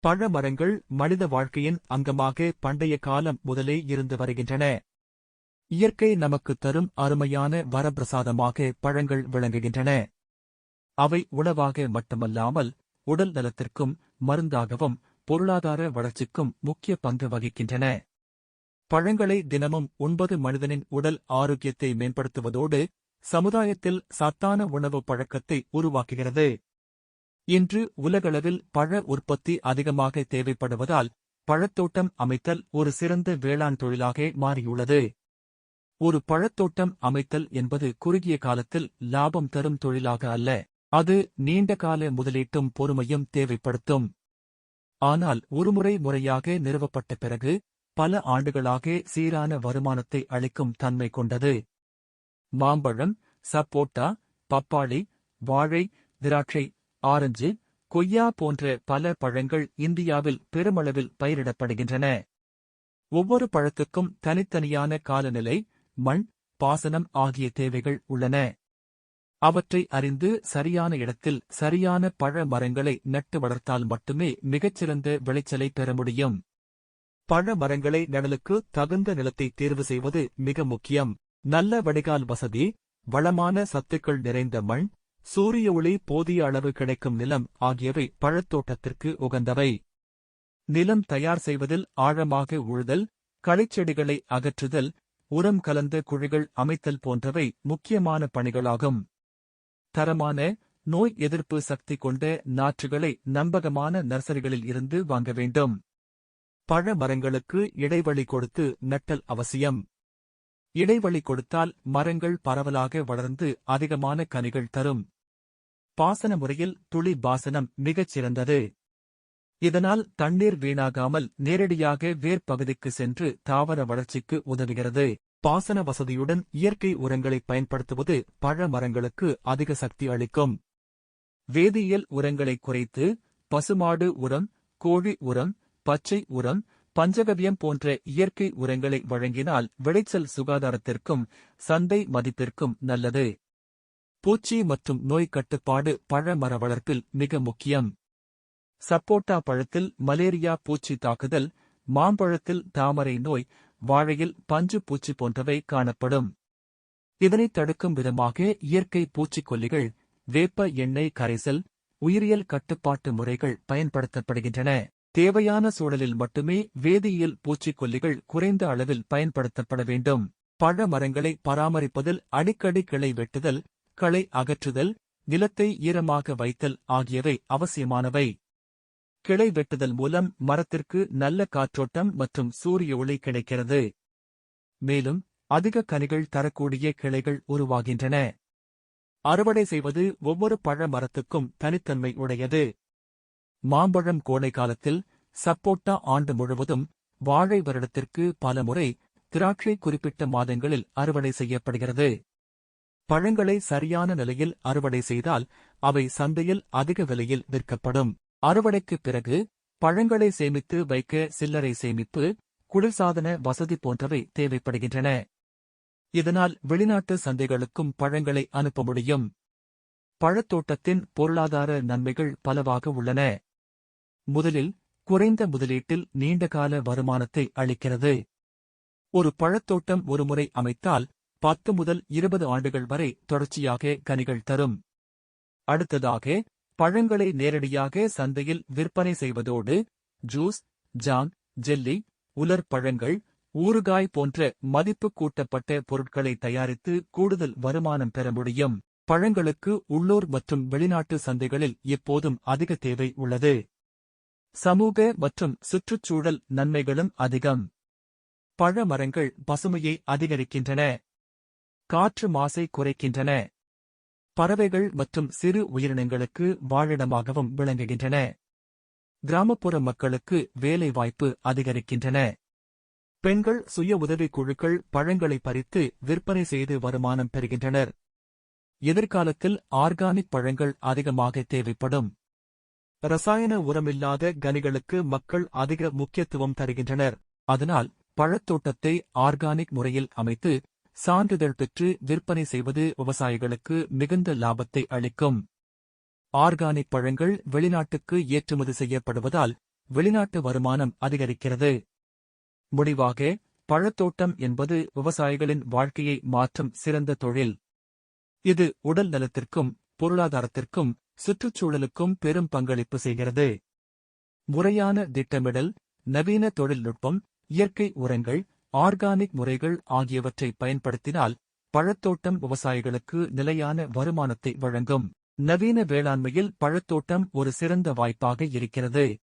பழ மரங்கள் மனித வாழ்க்கையின் அங்கமாக பண்டைய காலம் முதலே இருந்து வருகின்றன. இயற்கை நமக்கு தரும் அருமையான வரப்பிரசாதமாக பழங்கள் விளங்குகின்றன. அவை உணவாக மட்டுமல்லாமல் உடல் நலத்திற்கும் மருந்தாகவும் பொருளாதார வளர்ச்சிக்கும் முக்கிய பங்கு வகிக்கின்றன. பழங்களை தினமும் உண்பது மனிதனின் உடல் ஆரோக்கியத்தை மேம்படுத்துவதோடு சமுதாயத்தில் சத்தான உணவு பழக்கத்தை உருவாக்குகிறது. இன்று உலகளவில் பழ உற்பத்தி அதிகமாக தேவைப்படுவதால் பழத்தோட்டம் அமைத்தல் ஒரு சிறந்த வேளாண் தொழிலாக மாறியுள்ளது. ஒரு பழத்தோட்டம் அமைத்தல் என்பது குறுகிய காலத்தில் லாபம் தரும் தொழிலாக அல்ல, அது நீண்டகால முதலீட்டும் பொறுமையும் தேவைப்படுத்தும். ஆனால் ஒருமுறை முறையாக நிறுவப்பட்ட பிறகு பல ஆண்டுகளாக சீரான வருமானத்தை அளிக்கும் தன்மை கொண்டது. மாம்பழம், சப்போட்டா, பப்பாளி, வாழை, திராட்சை, ஆரஞ்சு, கொய்யா போன்ற பல பழங்கள் இந்தியாவில் பெருமளவில் பயிரிடப்படுகின்றன. ஒவ்வொரு பழத்துக்கும் தனித்தனியான காலநிலை, மண், பாசனம் ஆகிய தேவைகள் உள்ளன. அவற்றை அறிந்து சரியான இடத்தில் சரியான பழ மரங்களை நட்டு வளர்த்தால் மட்டுமே மிகச்சிறந்த விளைச்சலை பெற முடியும். பழ மரங்களை நடலுக்கு தகுந்த நிலத்தை தேர்வு செய்வது மிக முக்கியம். நல்ல வடிகால் வசதி, வளமான சத்துக்கள் நிறைந்த மண், சூரிய ஒளி போதிய அளவு கிடைக்கும் நிலம் ஆகியவை பழத்தோட்டத்திற்கு உகந்தவை. நிலம் தயார் செய்வதில் ஆழமாக உழுதல், களைச்செடிகளை அகற்றுதல், உரம் கலந்த குழிகள் அமைத்தல் போன்றவை முக்கியமான பணிகளாகும். தரமான, நோய் எதிர்ப்பு சக்தி கொண்ட நாற்றுகளை நம்பகமான நர்சரிகளில் இருந்து வாங்க வேண்டும். பழ மரங்களுக்கு இடைவெளி கொடுத்து நட்டல் அவசியம். இடைவெளி கொடுத்தால் மரங்கள் பரவலாக வளர்ந்து அதிகமான கனிகள் தரும். பாசன முறையில் துளி பாசனம் மிகச் சிறந்தது. இதனால் தண்ணீர் வீணாகாமல் நேரடியாக வேர்ப்பகுதிக்கு சென்று தாவர வளர்ச்சிக்கு உதவுகிறது. பாசன வசதியுடன் இயற்கை உரங்களை பயன்படுத்துவது பழ மரங்களுக்கு அதிக சக்தி அளிக்கும். வேதியியல் உரங்களை குறைத்து பசுமாடு உரம், கோழி உரம், பச்சை உரம், பஞ்சகவ்யம் போன்ற இயற்கை உரங்களை வழங்கினால் விளைச்சல் சுகாதாரத்திற்கும் சந்தை மதிப்பிற்கும் நல்லது. பூச்சி மற்றும் நோய் கட்டுப்பாடு பழ மர வளர்ப்பில் மிக முக்கியம். சப்போட்டா பழத்தில் மலேரியா பூச்சி தாக்குதல், மாம்பழத்தில் தாமரை நோய், வாழையில் பஞ்சு பூச்சி போன்றவை காணப்படும். இதனை தடுக்கும் விதமாக இயற்கை பூச்சிக்கொல்லிகள், வேப்ப எண்ணெய் கரைசல், உயிரியல் கட்டுப்பாட்டு முறைகள் பயன்படுத்தப்படுகின்றன. தேவையான சூழலில் மட்டுமே வேதியியல் பூச்சிக்கொல்லிகள் குறைந்த அளவில் பயன்படுத்தப்பட வேண்டும். பழ மரங்களை பராமரிப்பதில் அடிக்கடி கிளை வெட்டுதல், களை அகற்றுதல், நிலத்தை ஈரமாக வைத்தல் ஆகியவை அவசியமானவை. கிளை வெட்டுதல் மூலம் மரத்திற்கு நல்ல காற்றோட்டம் மற்றும் சூரிய ஒளி கிடைக்கிறது. மேலும் அதிக கனிகள் தரக்கூடிய கிளைகள் உருவாகின்றன. அறுவடை செய்வது ஒவ்வொரு பழ மரத்துக்கும் தனித்தன்மை உடையது. மாம்பழம் கோடை காலத்தில், சப்போட்டா ஆண்டு முழுவதும், வாழை வருடத்திற்கு பல முறை, திராட்சை குறிப்பிட்ட மாதங்களில் அறுவடை செய்யப்படுகிறது. பழங்களை சரியான நிலையில் அறுவடை செய்தால் அவை சந்தையில் அதிக விலையில் விற்கப்படும். அறுவடைக்குப் பிறகு பழங்களை சேமித்து வைக்க சில்லறை சேமிப்பு, குளிர்சாதன வசதி போன்றவை தேவைப்படுகின்றன. இதனால் வெளிநாட்டு சந்தைகளுக்கும் பழங்களை அனுப்ப முடியும். பழத்தோட்டத்தின் பொருளாதார நன்மைகள் பலவாக உள்ளன. முதலில், குறைந்த முதலீட்டில் நீண்டகால வருமானத்தை அளிக்கிறது. ஒரு பழத்தோட்டம் ஒருமுறை அமைத்தால் 10 முதல் 20 ஆண்டுகள் வரை தொடர்ச்சியாக கனிகள் தரும். அடுத்ததாக, பழங்களை நேரடியாக சந்தையில் விற்பனை செய்வதோடு ஜூஸ், ஜாம், ஜெல்லி, உலர் பழங்கள், ஊறுகாய் போன்ற மதிப்பு கூட்டப்பட்ட பொருட்களை தயாரித்து கூடுதல் வருமானம் பெற முடியும். பழங்களுக்கு உள்ளூர் மற்றும் வெளிநாட்டு சந்தைகளில் எப்போதும் அதிக தேவை உள்ளது. சமூக மற்றும் சுற்றுச்சூழல் நன்மைகளும் அதிகம். பழ மரங்கள் பசுமையை அதிகரிக்கின்றன. காற்று மாசை குறைக்கின்றன. பறவைகள் மற்றும் சிறு உயிரினங்களுக்கு வாழிடமாகவும் விளங்குகின்றன. கிராமப்புற மக்களுக்கு வேலை வாய்ப்பு அதிகரிக்கின்றன. பெண்கள் சுய உதவிக் குழுக்கள் பழங்களை பறித்து விற்பனை செய்து வருமானம் பெறுகின்றனர். எதிர்காலத்தில் ஆர்கானிக் பழங்கள் அதிகமாக தேவைப்படும். ரசாயன உரமில்லாத கனிகளுக்கு மக்கள் அதிக முக்கியத்துவம் தருகின்றனர். அதனால் பழத்தோட்டத்தை ஆர்கானிக் முறையில் அமைத்து சான்றிதழ் பெற்று விற்பனை செய்வது விவசாயிகளுக்கு மிகுந்த லாபத்தை அளிக்கும். ஆர்கானிக் பழங்கள் வெளிநாட்டுக்கு ஏற்றுமதி செய்யப்படுவதால் வெளிநாட்டு வருமானம் அதிகரிக்கிறது. முடிவாக, பழத்தோட்டம் என்பது விவசாயிகளின் வாழ்க்கையை மாற்றும் சிறந்த தொழில். இது உடல் நலத்திற்கும் பொருளாதாரத்திற்கும் சுற்றுச்சூழலுக்கும் பெரும் பங்களிப்பு செய்கிறது. முறையான திட்டமிடல், நவீன தொழில்நுட்பம், இயற்கை உரங்கள், ஆர்கானிக் முறைகள் ஆகியவற்றை பயன்படுத்தினால் பழத்தோட்டம் விவசாயிகளுக்கு நிலையான வருமானத்தை வழங்கும். நவீன வேளாண்மையில் பழத்தோட்டம் ஒரு சிறந்த வாய்ப்பாக இருக்கிறது.